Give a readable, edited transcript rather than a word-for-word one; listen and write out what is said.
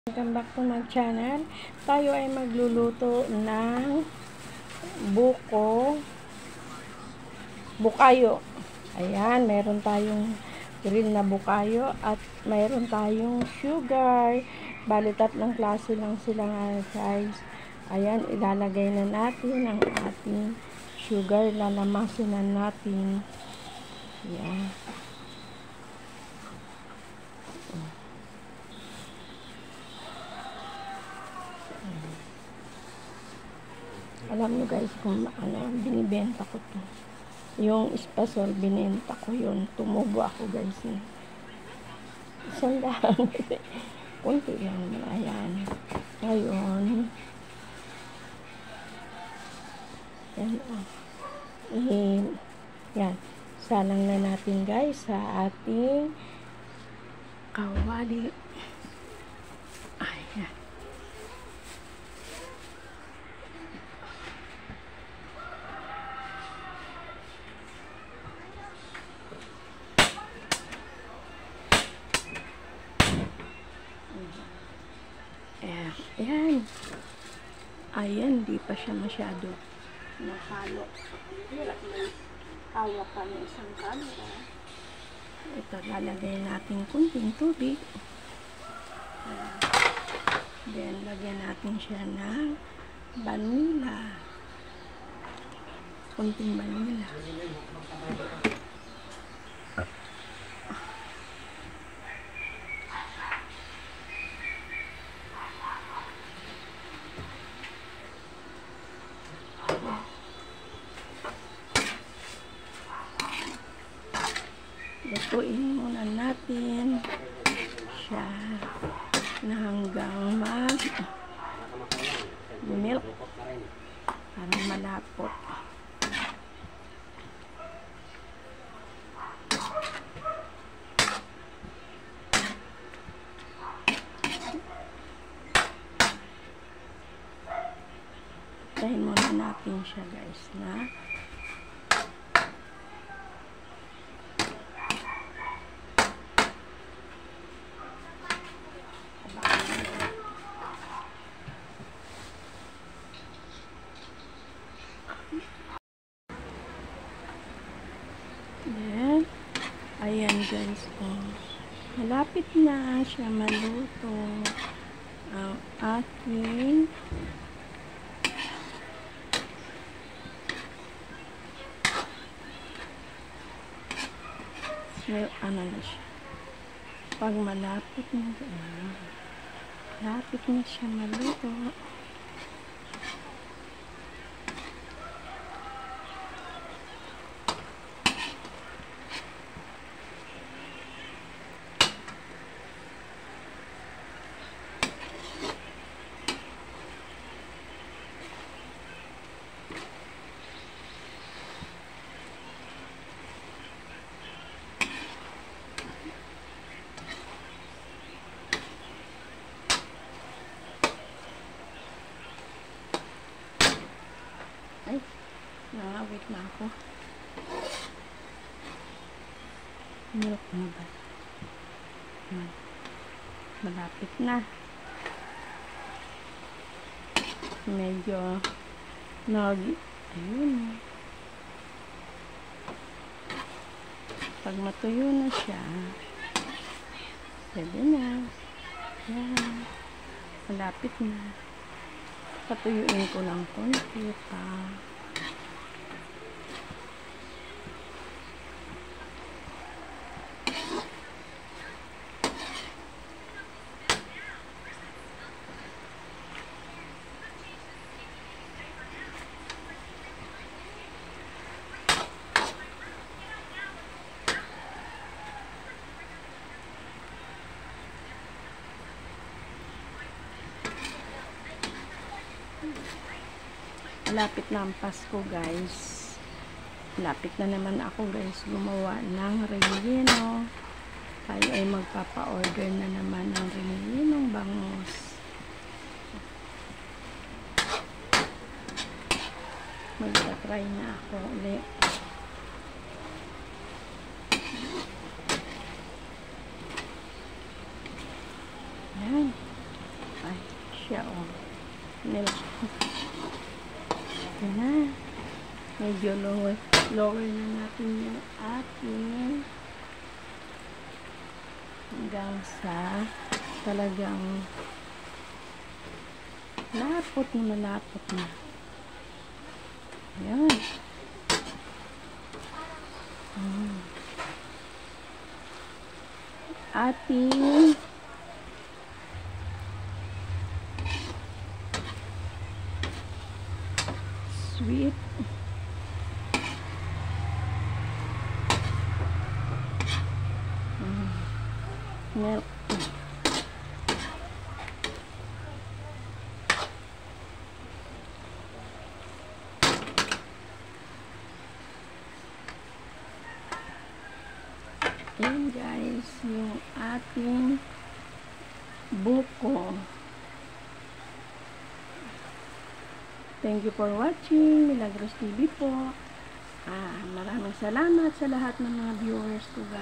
Welcome back to my channel. Tayo ay magluluto ng bukayo. Ayan, meron tayong grill na bukayo at meron tayong sugar. Bali, tatlong klase lang sila guys. Ayan, ilalagay na natin ang ating sugar. Lalamasin na natin. Ayan. Alam nyo guys kung ano, binibenta ko to. Yung espasol, binenta ko yun. Tumubo ako guys. Isang lang. Kunti lang naman. Ayan. Ngayon, yan o. Yan. Salang na natin guys sa ating kawali. Ayan. Ayan. Ayan, di pa siya masyado nahalo. Hirap na hawak ka ng isang camera. Ito, lalagay natin kunting tubig. Then, lagyan natin siya ng vanilla. Kunting vanilla. Lutuin muna natin siya na hanggang milk para malapot. Tahin muna natin siya guys na then, ayan guys, malapit na siya maluto ang ating ano na siya. Pag malapit na siya maluto. Ay, nangawit na ako. Milk na ba? Malapit na. Medyo ayun. Pag matuyo na siya, pwede na. Yan. Malapit na. Patuyuin ko lang konti pa. Malapit na ang Pasko guys. Malapit na naman ako guys gumawa ng relleno. Tayo ay magpapa-order na naman ng rellenong bangus. Magta-try na ako ulit. Yan. siya, oh. Milk. Yan na. Medyo lower na natin yung ating hanggang sa talagang malapot na. Ayan. Ating sweet milk. Ayan guys, yung ating buko. Thank you for watching Milagros TV po. Maraming salamat sa lahat ng mga viewers ko guys.